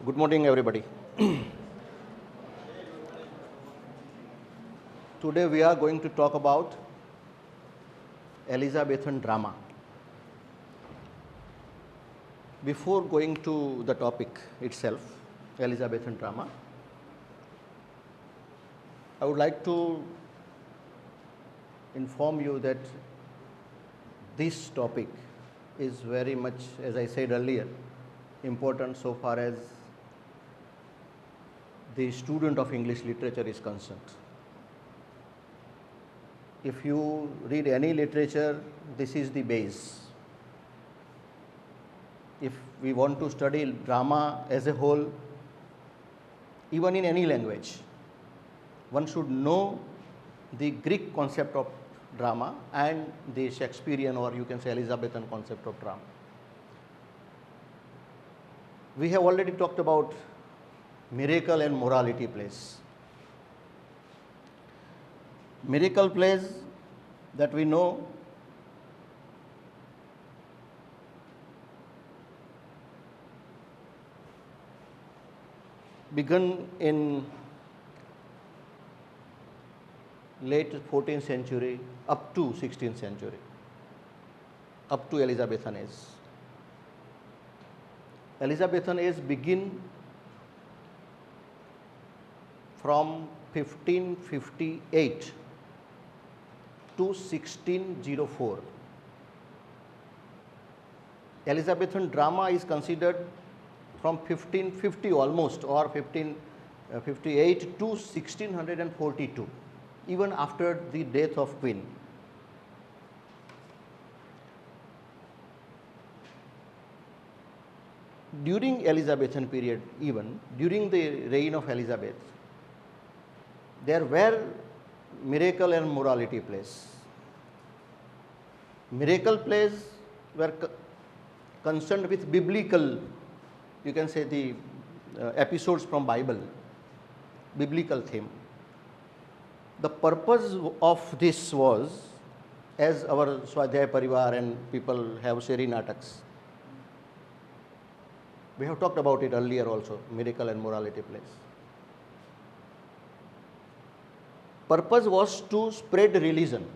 Good morning, everybody. Today we are going to talk about Elizabethan drama. Before going to the topic itself, Elizabethan drama, I would like to inform you that this topic is very much, as I said earlier, important so far as the student of English literature is concerned. If you read any literature, this is the base. If we want to study drama as a whole, even in any language, one should know the Greek concept of drama and the Shakespearean, or you can say Elizabethan concept of drama. We have already talked about miracle and morality plays. Miracle plays that we know began in late 14th century up to 16th century, up to Elizabethan age. Elizabethan age begin from 1558 to 1604. Elizabethan drama is considered from 1550 almost, or 1558 to 1642, even after the death of Queen. During Elizabethan period, even during the reign of Elizabeth, there were miracle and morality plays. Miracle plays were concerned with biblical, you can say the episodes from Bible, biblical theme. The purpose of this was, as our Swadhyay Parivar and people have Sheri Nataks, we have talked about it earlier also, miracle and morality plays. Purpose was to spread religion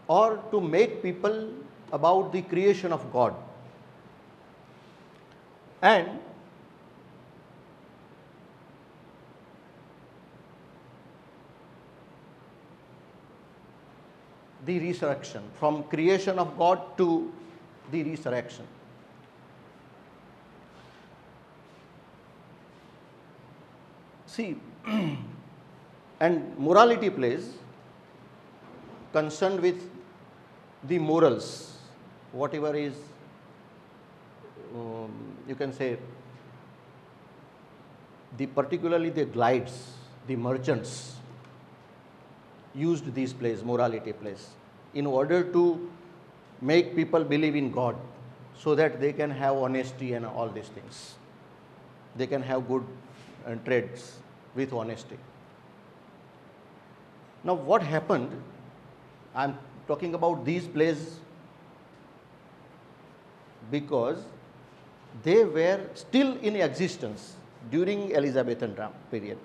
or to make people about the creation of God. And the resurrection, from creation of God to the resurrection. See, and morality plays concerned with the morals, whatever is, you can say, particularly the glides, the merchants used these plays, morality plays, in order to make people believe in God, so that they can have honesty and all these things. They can have good trades with honesty. Now what happened, I am talking about these plays because they were still in existence during Elizabethan period.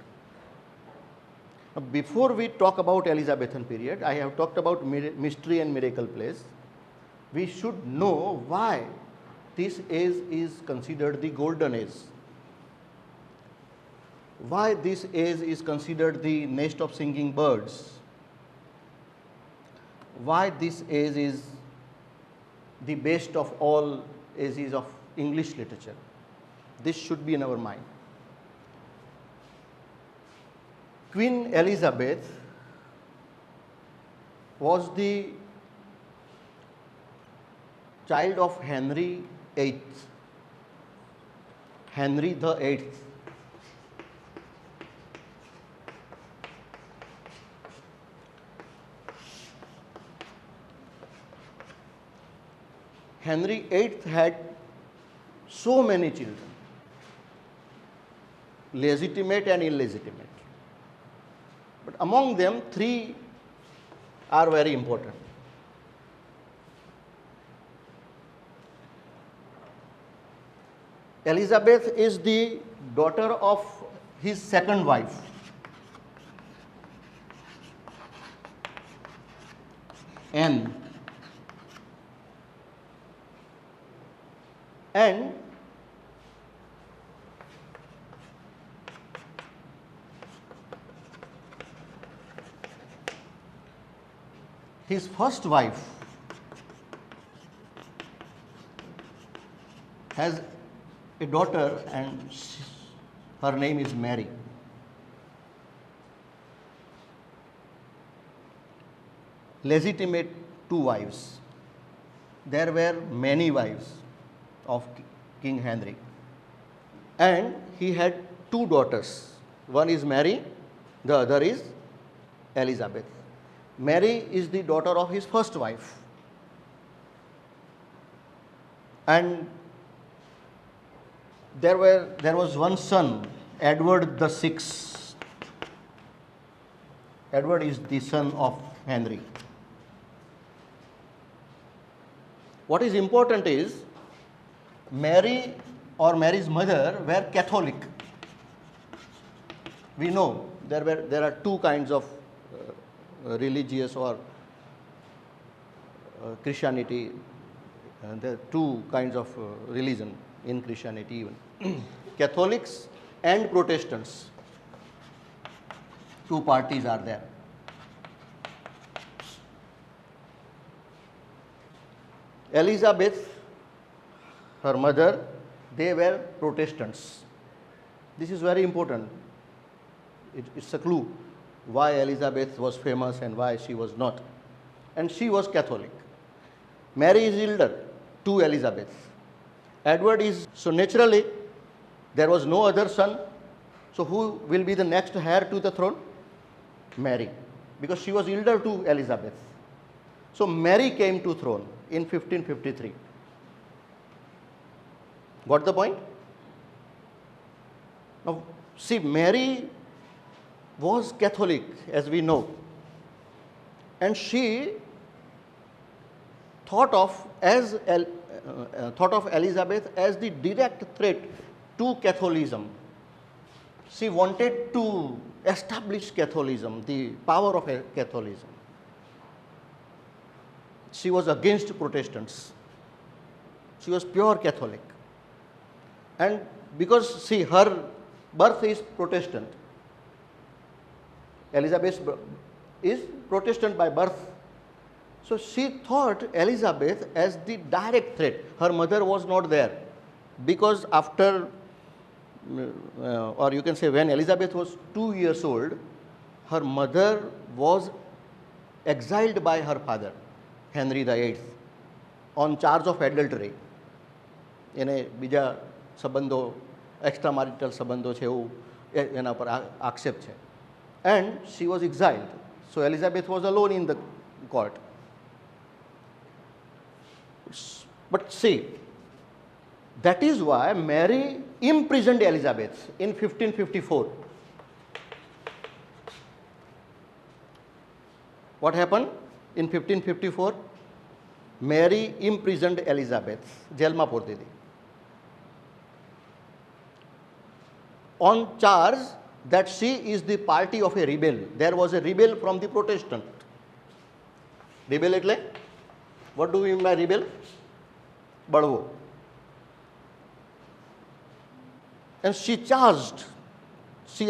Now, before we talk about Elizabethan period, I have talked about mystery and miracle plays. We should know why this age is considered the golden age. Why this age is considered the nest of singing birds. Why this age is the best of all ages of English literature. This should be in our mind. Queen Elizabeth was the child of Henry VIII. Henry the Eighth. Henry VIII had so many children, legitimate and illegitimate. But among them, three are very important. Elizabeth is the daughter of his second wife. Anne. And his first wife has a daughter, and her name is Mary. Legitimate two wives. There were many wives of King Henry, and he had two daughters. One is Mary, the other is Elizabeth. Mary is the daughter of his first wife, and there was one son, Edward the Sixth. Edward is the son of Henry. What is important is Mary or Mary's mother were Catholic. We know there are two kinds of religious or Christianity. There are two kinds of religion in Christianity even. Catholics and Protestants. Two parties are there. Elizabeth, her mother, they were Protestants. This is very important. It's a clue why Elizabeth was famous and why she was not. And she was Catholic. Mary is elder to Elizabeth. Edward is, so naturally, there was no other son. So who will be the next heir to the throne? Mary, because she was elder to Elizabeth. So Mary came to throne in 1553. Got the point? Now, see, Mary was Catholic, as we know, and she thought of Elizabeth as the direct threat to Catholicism. She wanted to establish Catholicism, the power of Catholicism. She was against Protestants. She was pure Catholic. And because, see, her birth is Protestant. Elizabeth is Protestant by birth. So she thought Elizabeth as the direct threat. Her mother was not there, because after, or you can say when Elizabeth was 2 years old, her mother was exiled by her father, Henry VIII, on charge of adultery. એને બીજા સંબંધો, extra મારિટલ સંબંધો છે એવું એના પર આક્ષેપ છે. And she was exiled. So Elizabeth was alone in the court. But see, that is why Mary imprisoned Elizabeth in 1554. What happened in 1554? Mary imprisoned Elizabeth, જેલમાં પૂરી દીધી, on charge that she is the party of a rebel. There was a rebel from the Protestant. Rebel એટલે, what do we mean by rebel? બળવો. And she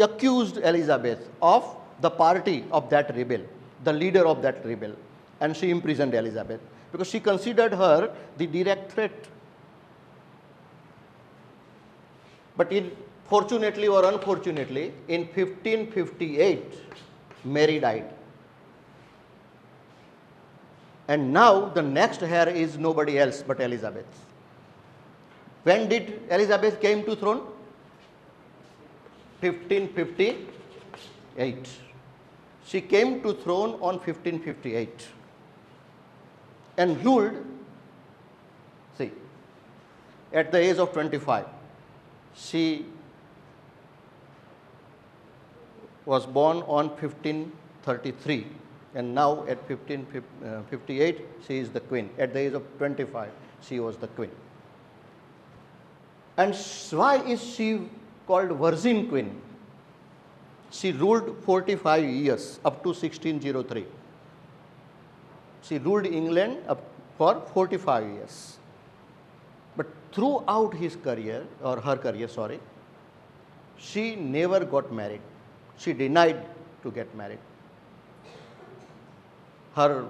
accused Elizabeth of the party of that rebel, the leader of that rebel, and she imprisoned Elizabeth because she considered her the direct threat. But fortunately or unfortunately, in 1558, Mary died. And now the next heir is nobody else but Elizabeth. When did Elizabeth came to throne? 1558. She came to throne on 1558 and ruled, see, at the age of 25. She was born on 1533, and now at 1558 she is the queen. At the age of 25 she was the queen. And why is she called Virgin Queen? She ruled 45 years up to 1603. She ruled England up for 45 years. But throughout his career, or her career, sorry, she never got married. She denied to get married. Her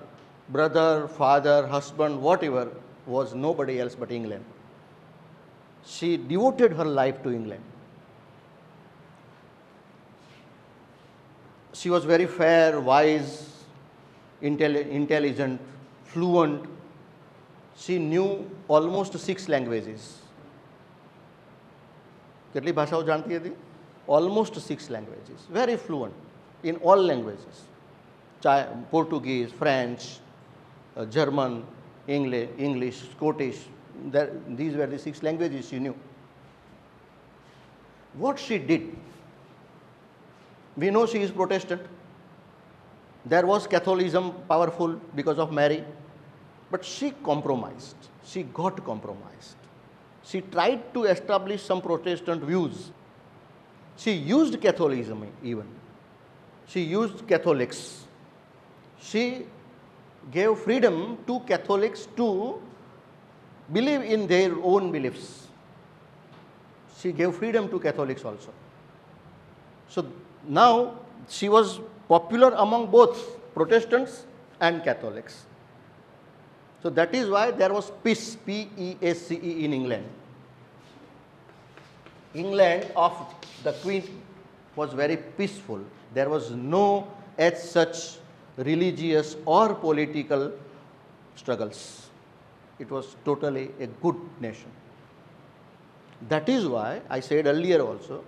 brother, father, husband, whatever, was nobody else but England. She devoted her life to England. She was very fair, wise, intelligent, fluent. She knew almost 6 languages. કેટલી ભાષાઓ જાણતી હતી? Almost 6 languages. Very fluent in all languages. Portuguese, French, German, English, Scottish. These were the 6 languages she knew. What she did? We know she is Protestant. There was Catholicism powerful because of Mary, but she compromised. She got compromised. She tried to establish some Protestant views. She used Catholicism even. She used Catholics. She gave freedom to Catholics to believe in their own beliefs. She gave freedom to Catholics also. So now she was popular among both Protestants and Catholics. So that is why there was peace, P-E-A-C-E, in England. England of the Queen was very peaceful. There was no as such religious or political struggles. It was totally a good nation. That is why, I said earlier also,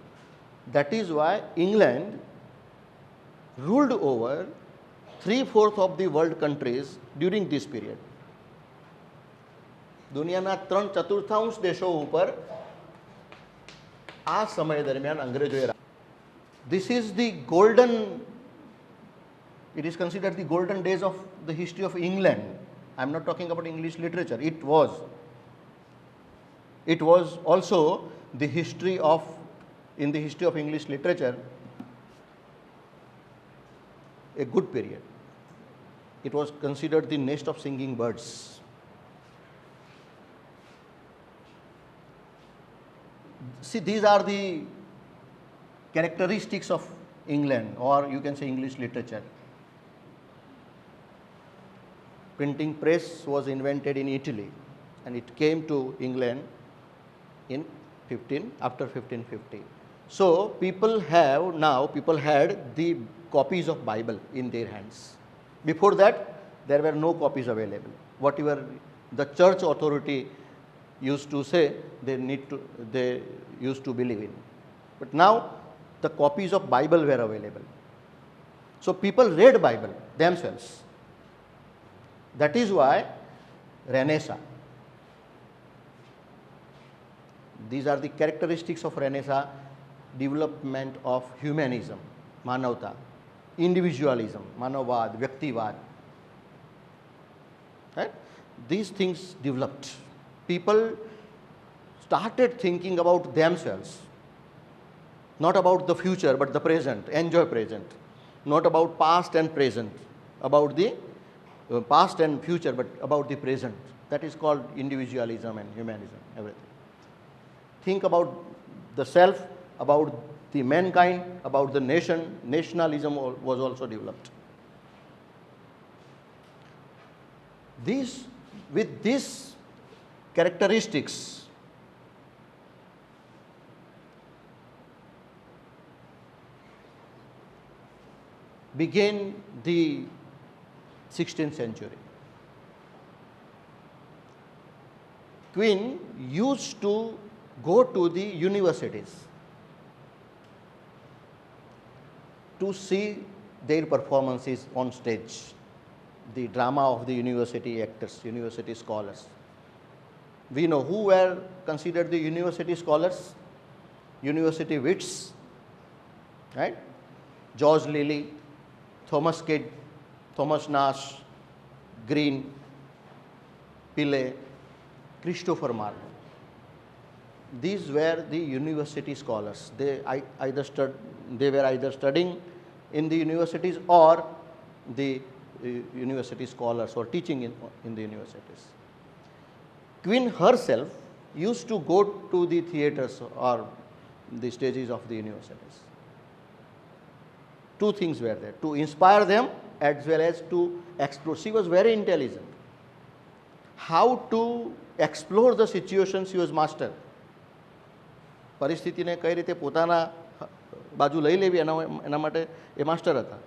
that is why England ruled over 3/4 of the world countries during this period. દુનિયાના 3/4 દેશો ઉપર આ સમય દરમિયાન અંગ્રેજોએ This is the golden, it is considered the golden days of the history of England. I am not talking about English literature. It was also the history of, in the history of English literature, a good period. It was considered the nest of singing birds. See, these are the characteristics of England, or you can say English literature. Printing press was invented in Italy, and it came to England in after 1550. So people had the copies of Bible in their hands. Before that, there were no copies available. Whatever the church authority used to say, they used to believe in. But now the copies of Bible were available. So people read Bible themselves. That is why Renaissance. These are the characteristics of Renaissance: development of humanism, manavta, individualism, manavad, vyaktivad. Right? These things developed. People started thinking about themselves, not about the future but the present, enjoy present, not about past and present, about the past and future but about the present. That is called individualism and humanism, everything. Think about the self, about the mankind, about the nation. Nationalism was also developed. With these characteristics, began the 16th century. Queen used to go to the universities to see their performances on stage, the drama of the university actors, university scholars. We know who were considered the university scholars, university wits, right? George Lilly, Thomas Kidd, Thomas Nash, Green, Pillay, Christopher Marlowe. these were the university scholars. They were either studying in the universities or the university scholars or teaching in the universities. Queen herself used to go to the theatres or the stages of the universities. Two things were there: to inspire them as well as to explore. She was very intelligent. How to explore the situation she was master. પરિસ્થિતિને કઈ રીતે પોતાના બાજુ લઈ લેવી એના માટે એ master હતા.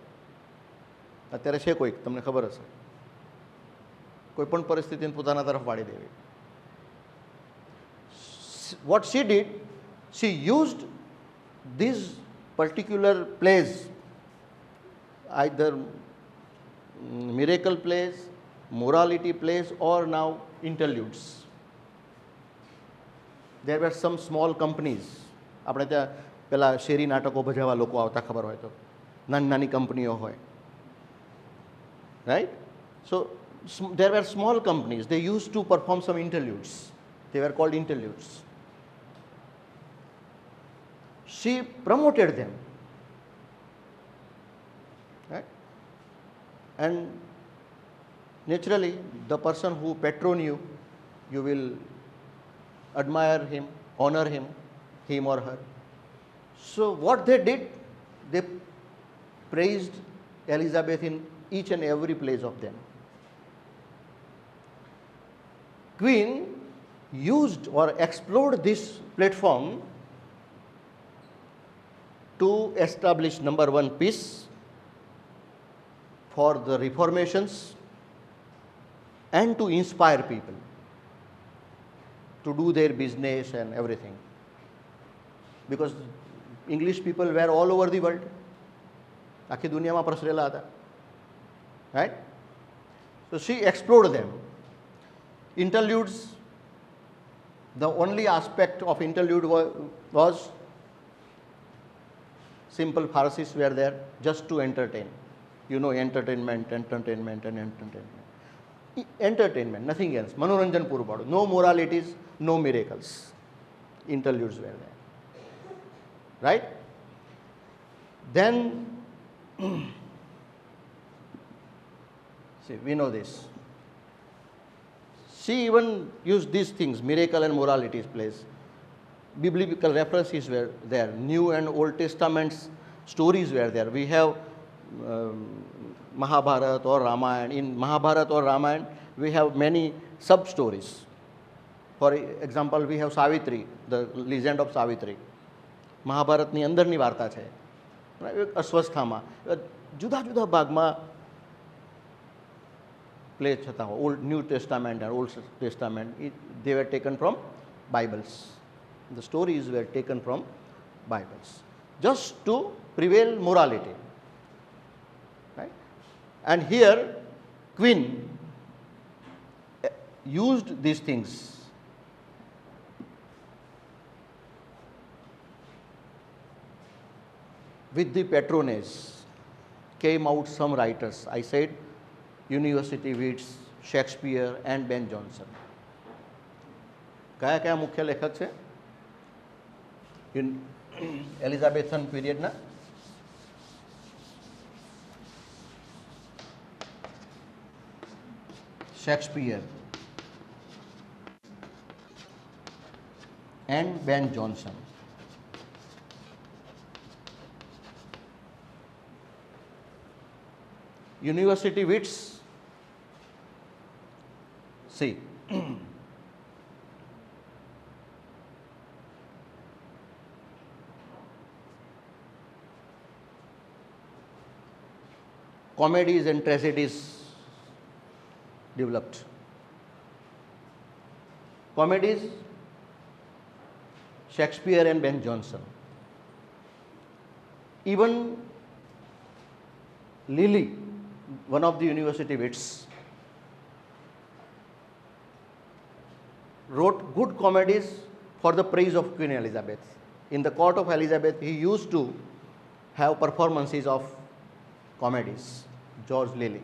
અત્યારે છે કોઈક, તમને ખબર હશે, કોઈ પણ પરિસ્થિતિને પોતાના તરફ વાળી દેવી. What she did, she used these particular plays, either miracle plays, morality plays, or now interludes. There were some small companies. આપણે ત્યાં પેલા શેરી નાટકો ભજવવા લોકો આવતા, ખબર હોય તો નાની નાની કંપનીઓ હોય, right? So there were small companies. They used to perform some interludes. They were called interludes. She promoted them, right? And naturally, the person who patron you, you will admire him, honor him or her. So what they did, they praised Elizabeth in each and every place of them. Queen used or explored this platform to establish, number one, peace, for the reformations, and to inspire people to do their business and everything. Because English people were all over the world. આખી દુનિયામાં પ્રસરેલા હતા, right? So she explored them. Interludes, the only aspect of interlude was simple farces were there just to entertain. You know, entertainment. Entertainment, nothing else. Manoranjan puru padu. No moralities, no miracles. Interludes were there, right? Then see, we know this. She even used these things, miracle and moralities plays. Biblical references were there. New and Old Testaments stories were there. We have Mahabharata or Ramayana. In Mahabharata or Ramayana, we have many sub-stories. For example, we have Savitri, the legend of Savitri. મહાભારતની અંદરની વાર્તા છે. અશ્વસ્થામાં જુદા જુદા ભાગમાં play થતા હોય. Old new testament and Old Testament, they were taken from Bibles. The stories were taken from Bibles just to prevail morality. Right? And here, Queen used these things. With the patronage came out some writers. I said University Wits, Shakespeare and Ben Jonson. કયા કયા મુખ્ય લેખક છે એલિઝાબેથન પીરિયડના? Shakespeare and Ben Jonson. University Wits, see, Comedies and Tragedies developed. Comedies, Shakespeare and Ben Jonson. Even Lily, one of the university wits, wrote good comedies for the praise of Queen Elizabeth. In the court of Elizabeth, he used to have performances of comedies. George Lilly.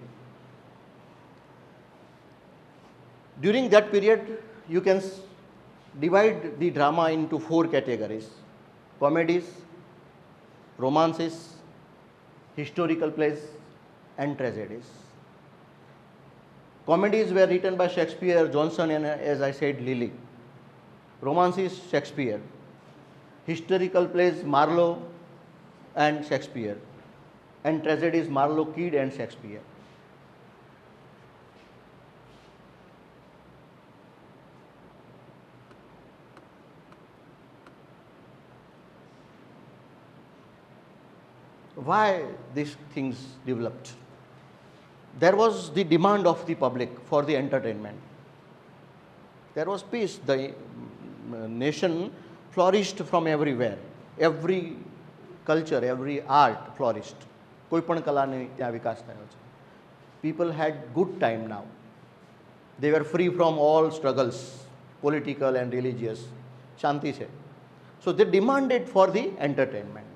During that period, you can divide the drama into four categories: comedies, romances, historical plays, and tragedies. Comedies were written by Shakespeare, Jonson, and as I said, Lilly. Romances, Shakespeare. Historical plays, Marlowe and Shakespeare. And tragedies, Marlowe, Kidd, and Shakespeare. Why these things developed? There was the demand of the public for the entertainment. There was peace. The nation flourished from everywhere. Every culture, every art flourished. કોઈ પણ કલાની ત્યાં વિકાસ થયો છે. People had good time now. They were free from all struggles, political and religious. શાંતિ છે. So they demanded for the entertainment.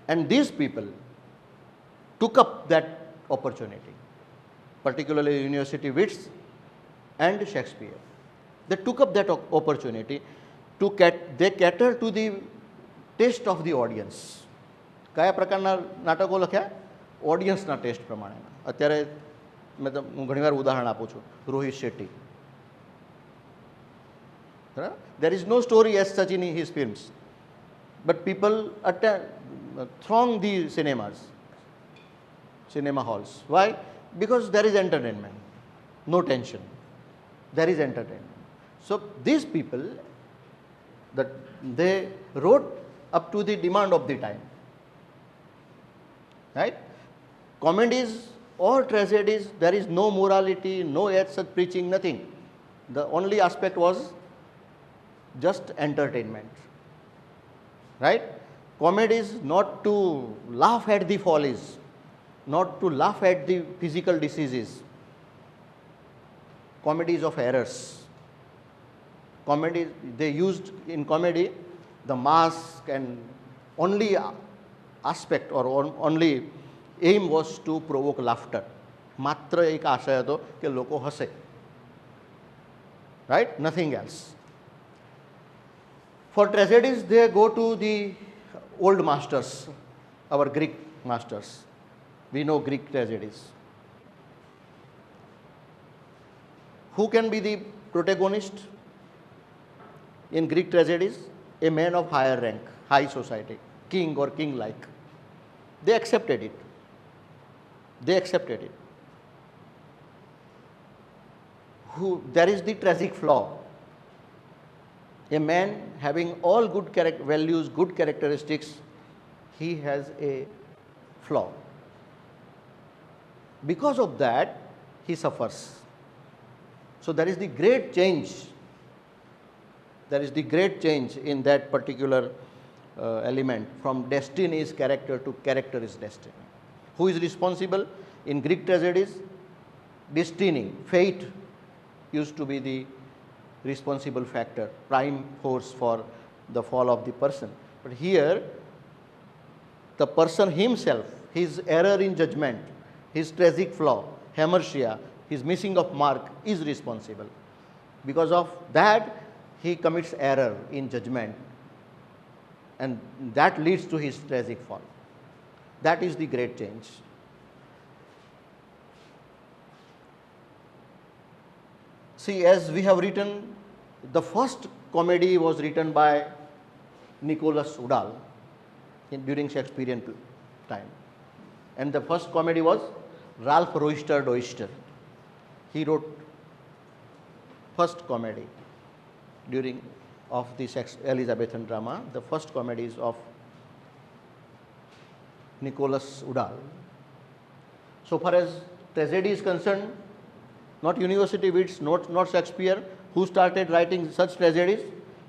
And these people took up that opportunity, particularly university wits and Shakespeare. They took up that opportunity to they cater to the taste of the audience. કયા પ્રકારના નાટકો લખ્યા? ઓડિયન્સના test પ્રમાણેના. અત્યારે હું ઘણીવાર ઉદાહરણ આપું છું, Rohit Shetty. There is no story as such in his films, but people throng the cinema halls. Why? Because there is entertainment, no tension. There is entertainment. So these people, they wrote up to the demand of the time. Right? Comedies or tragedies, there is no morality, no such preaching, nothing. The only aspect was just entertainment. Right? Comedies not to laugh at the follies, not to laugh at the physical diseases. Comedies of errors. Comedy, they used in comedy the mask, and only aspect or only aim was to provoke laughter. માત્ર એક આશય હતો કે લોકો હસે. Right? Nothing else. For tragedies, they go to the old masters, our Greek masters. We know Greek tragedies. Who can be the protagonist in Greek tragedies? A man of higher rank, high society, king or king-like. They accepted it. They accepted it. There is the tragic flaw. A man having all good values, good characteristics, he has a flaw. Because of that, he suffers. So there is the great change. There is the great change in that particular element, from destiny is character to character is destiny. Who is responsible? In Greek tragedies, destiny, fate used to be the responsible factor, prime force for the fall of the person. But here, the person himself, his error in judgment, his tragic flaw, hamartia, his missing of mark is responsible. Because of that, he commits error in judgment, and that leads to his tragic fall. That is the great change. See, as we have written, the first comedy was written by Nicholas Udall during Shakespearean time. And the first comedy was Ralph Roister Doister. He wrote first comedy during of the Elizabethan drama, the first comedies of Nicholas Udall. So far as tragedy is concerned, not university wits, not Shakespeare. Who started writing such tragedies?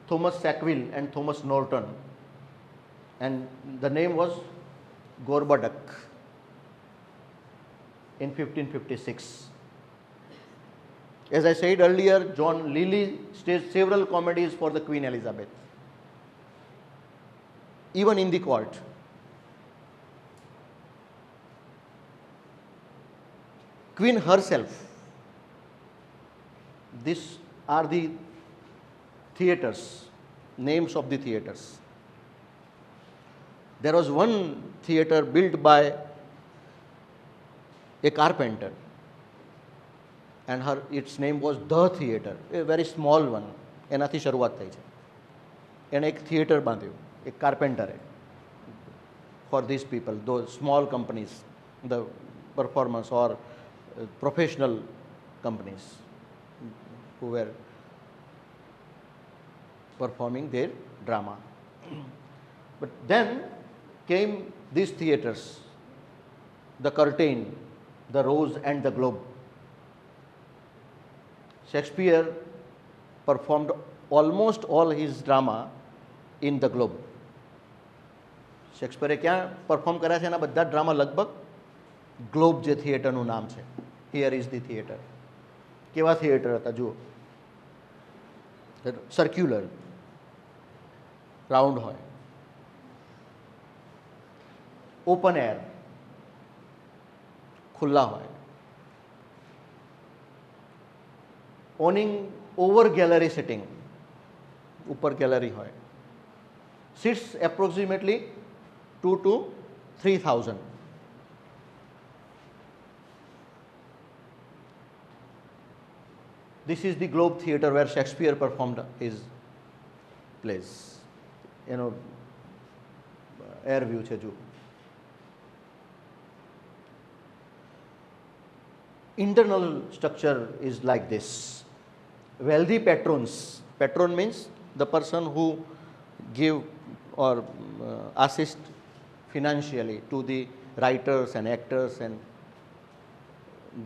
Thomas Sackville and Thomas Norton. And the name was Gorboduc in 1556. As I said earlier, John Lilly staged several comedies for the Queen Elizabeth, even in the court. Queen herself, these are the theatres, names of the theatres. There was one theatre built by a carpenter, and its name was The Theatre, a very small one. એનાથી શરૂઆત થઈ છે. એણે એક theatre બાંધ્યું, એક કાર્પેન્ટરે, for these people, those small companies, the performance or professional companies who were performing their drama. But then came these theatres, the Curtain, the Rose and the Globe. Shakespeare performed almost all his drama in the Globe. શેક્સપિયરે ક્યાં perform કર્યા છે? એના બધા drama લગભગ globe જે થિયેટરનું નામ છે, here is the theatre. કેવા થિયેટર હતા જુઓ, સર્ક્યુલર, રાઉન્ડ હોય, ઓપન એર, ખુલ્લા હોય, ઓનિંગ ઓવર ગેલેરી સિટિંગ, ઉપર ગેલેરી હોય, seats approximately 2 to 3,000. This is the Globe Theatre where Shakespeare performed his plays. Air view છે જો. Internal structure is like this. Wealthy patrons. Patron means the person who give or assist financially to the writers and actors and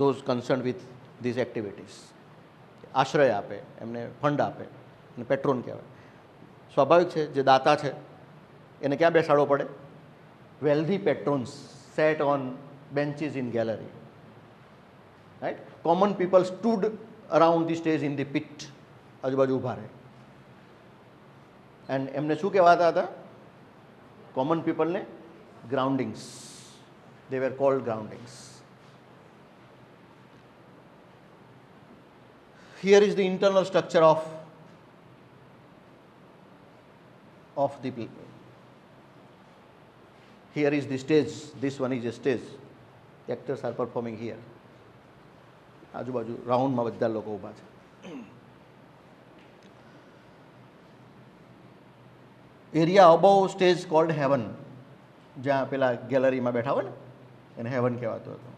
those concerned with these activities. આશ્રય આપે, એમને fund આપે, અને patron કહેવાય. સ્વાભાવિક છે, જે દાતા છે એને ક્યાં બેસાડવો પડે? Wealthy patrons sat on benches in gallery, right. Common people stood around the stage in the pit, આજુબાજુ ઊભા રહે. એન્ડ એમને શું કહેવાતા હતા? કોમન પીપલને groundings. They were called groundings. Here is the internal structure of the people. Here is the stage. This one is a stage. The actors are performing here. આજુબાજુ રાઉન્ડમાં બધા લોકો ઊભા છે. Area above stage called heaven. જ્યાં પેલા ગેલેરીમાં બેઠા હોય ને એને હેવન કહેવાતું હતું.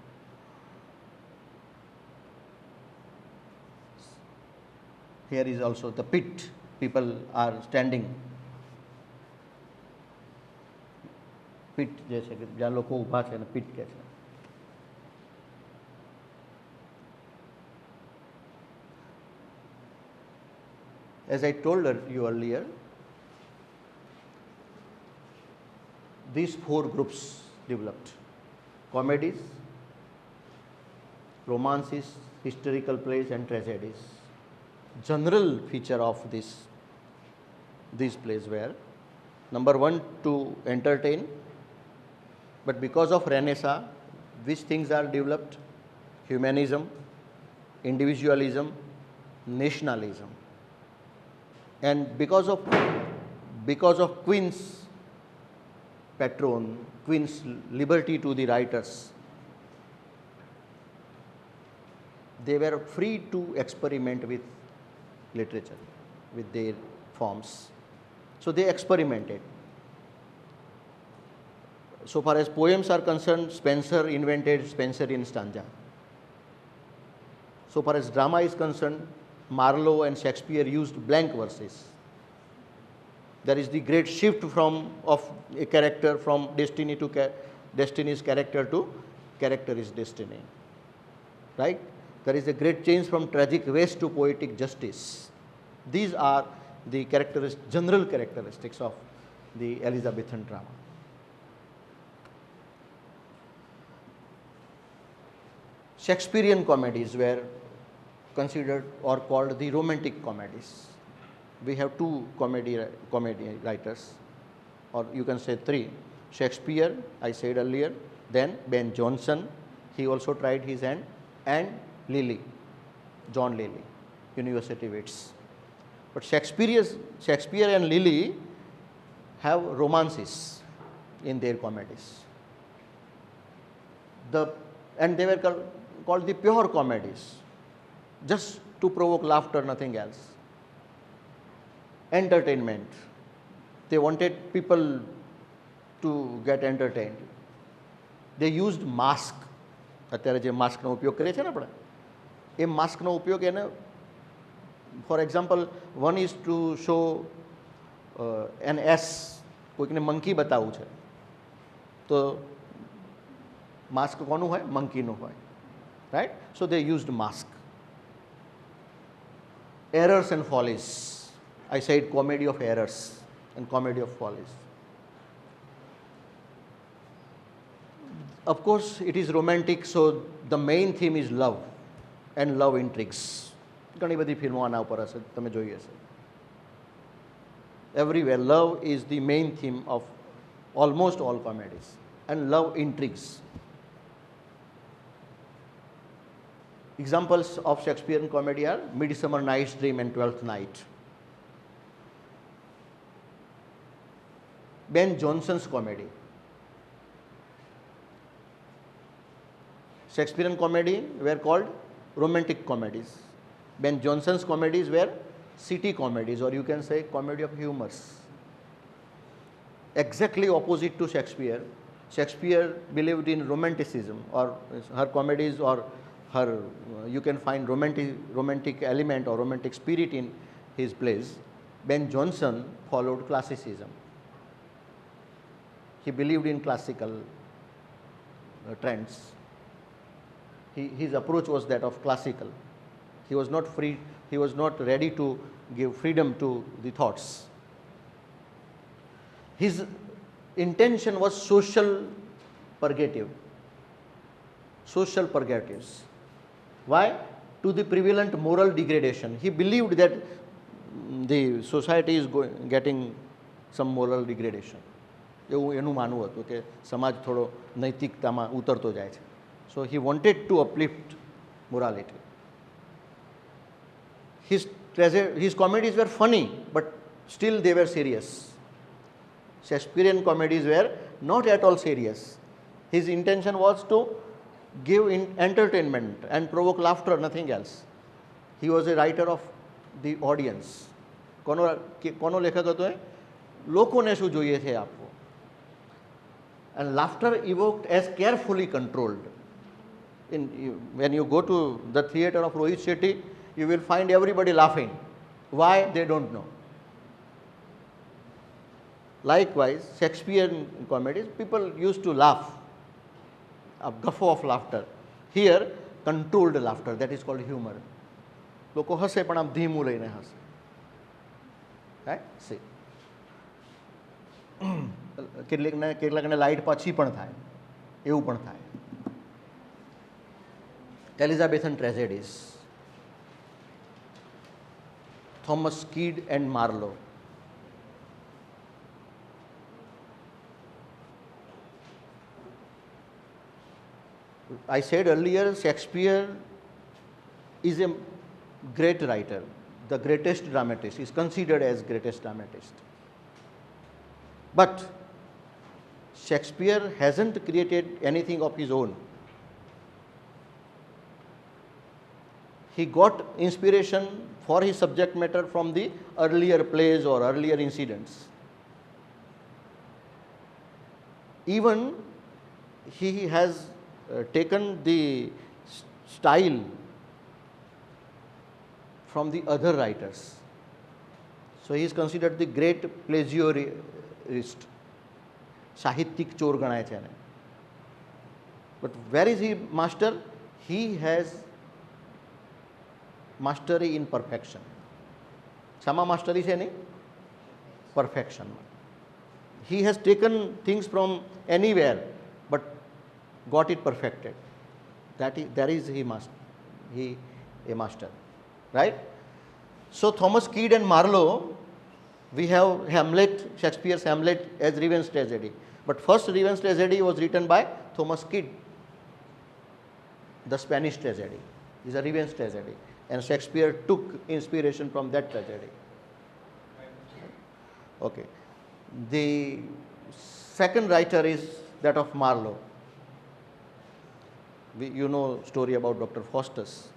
Here is also the pit. People are standing. Pit જે છે જ્યાં લોકો ઊભા છે એને pit કહે છે. As I told you earlier, these 4 groups developed: comedies, romances, historical plays and tragedies. General feature of these plays were, number 1, to entertain, but because of Renaissance, which things are developed? Humanism, individualism, nationalism. And because of Queen's patron, Queen's liberty to the writers, they were free to experiment with literature, with their forms. So they experimented. So far as poems are concerned, Spenser invented Spenserian stanza. So far as drama is concerned, Marlowe and Shakespeare used blank verses. There is the great shift of a character from destiny's character to character is destiny, right? There is a great change from tragic waste to poetic justice. These are the general characteristics of the Elizabethan drama. Shakespearean comedies were considered or called the romantic comedies. We have 2 comedy writers, or you can say 3. Shakespeare, I said earlier, then Ben Jonson, he also tried his hand, and John Lilly, university wits. But Shakespeare and Lily have romances in their comedies. And they were called the pure comedies, just to provoke laughter, nothing else. Entertainment. They wanted people to get entertained. They used mask. અત્યારે જે માસ્કનો ઉપયોગ કરીએ છીએ ને આપણે, એ માસ્કનો ઉપયોગ એને, for example, one is to show an ass, કોઈકને મંકી બતાવવું છે તો માસ્ક કોનું હોય? મંકીનું હોય, right? So they used mask. Errors and follies. I said comedy of errors and comedy of follies. Of course, it is romantic, so the main theme is love and love intrigues. ઘણી બધી ફિલ્મો આના ઉપર હશે, તમે જોઈ હશે. Everywhere, love is the main theme of almost all comedies, and love intrigues. Examples of Shakespearean comedy are Midsummer Night's Dream and Twelfth Night. Ben Jonson's comedy. Shakespearean comedy were called romantic comedies. Ben Jonson's comedies were city comedies, or you can say comedy of humors. Exactly opposite to Shakespeare. Shakespeare believed in romanticism, or her comedies, or her, you can find romantic element or romantic spirit in his plays. Ben Jonson followed classicism. He believed in classical trends. His approach was that of classical. He was not free, he was not ready to give freedom to the thoughts. His intention was social purgative, social purgatives. Why? To the prevalent moral degradation. He believed that the society is getting some moral degradation. એવું એનું માનવું હતું કે સમાજ થોડો નૈતિકતામાં ઉતરતો જાય છે. So he wanted to uplift morality. His comedies were funny, but still they were serious. Shakespearean comedies were not at all serious. His intention was to give entertainment and provoke laughter, nothing else. He was a writer of the audience. કોનો લેખક હતો એ? લોકોને શું જોઈએ છે આપવું. And laughter evoked as carefully controlled. When you go to the theatre of Rohit Shetty, you will find everybody laughing. Why? They don't know. Likewise, Shakespearean comedies, people used to laugh, a guffaw of laughter. Here, controlled laughter, that is called humor. લોકો હસે પણ આમ ધીમું લઈને હસે. Right? See. કેટલાકને light પછી પણ થાય, એવું પણ થાય. Elizabethan Tragedies. Thomas Kidd and Marlowe. I said earlier, Shakespeare is a great writer, the greatest dramatist, is considered as greatest dramatist. But Shakespeare hasn't created anything of his own. He got inspiration for his subject matter from the earlier plays or earlier incidents. Even he has taken the style from the other writers. So he is considered the great plagiarist. સાહિત્યિક ચોર ગણાય છે એને. But where is he master? He has mastery in perfection. શામાં mastery છે એની? Perfection. He has taken things from anywhere but got it perfected. That is he a master, right? So Thomas Kidd and Marlowe, we have Hamlet, Shakespeare's Hamlet as revenge tragedy. But first revenge tragedy was written by Thomas Kidd. The Spanish tragedy is a revenge tragedy, and Shakespeare took inspiration from that tragedy. Okay. The second writer is that of Marlowe. You know story about Dr. Faustus,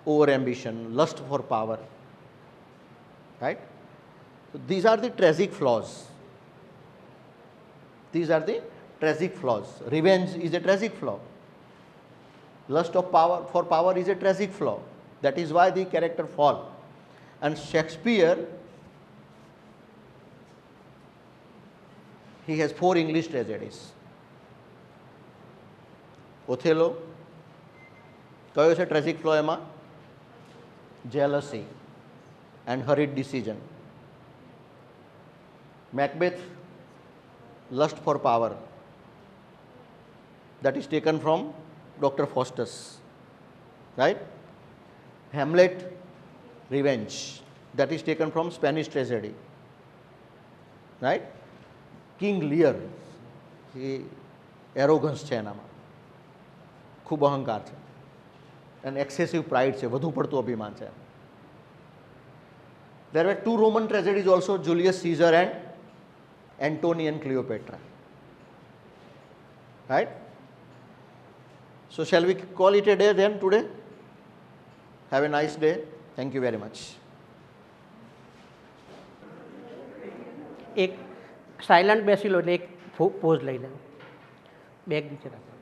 over ambition, lust for power, right? So these are the tragic flaws. These are the tragic flaws. Revenge is a tragic flaw. Lust of power for power is a tragic flaw. That is why the character fall. And Shakespeare, he has 4 English tragedies. Othello, કયો છે tragic flow એમાં? Jealousy and hurried decision. Macbeth, lust for power, that is taken from Dr. Faustus, right? Hamlet, revenge, that is taken from Spanish tragedy, right? King Lear, he arrogance છે એનામાં, ખૂબ અહંકાર છે, and excessive pride છે, વધુ પડતું અભિમાન છે. There were 2 Roman tragedies also, Julius Caesar and Antony and Cleopatra, right? So shall we call it a day then today? Have a nice day. Thank you very much. એક silent બેસી લો એટલે એક pose લઈ લે, bag નીચે રાખો.